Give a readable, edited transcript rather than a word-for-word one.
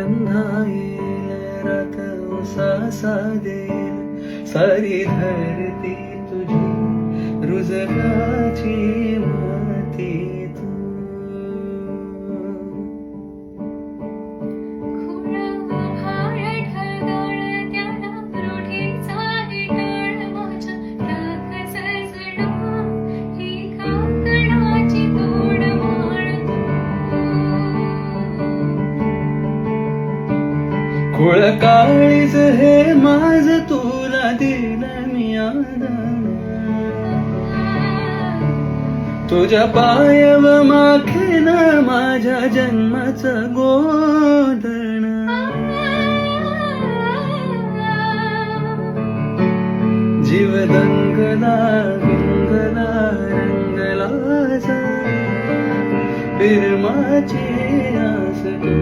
पुन्हा येईल रात उसासा देईल सारी धरती तुझी रुजलाची माती तू. कुळ काळीज हे माझ तुला दिलं मी आदान, तुझ्या पायव माखेन माझ्या जन्माचं गोधन. जीव दंगला विंगला रंगला जा, प्रेमाची आस तू.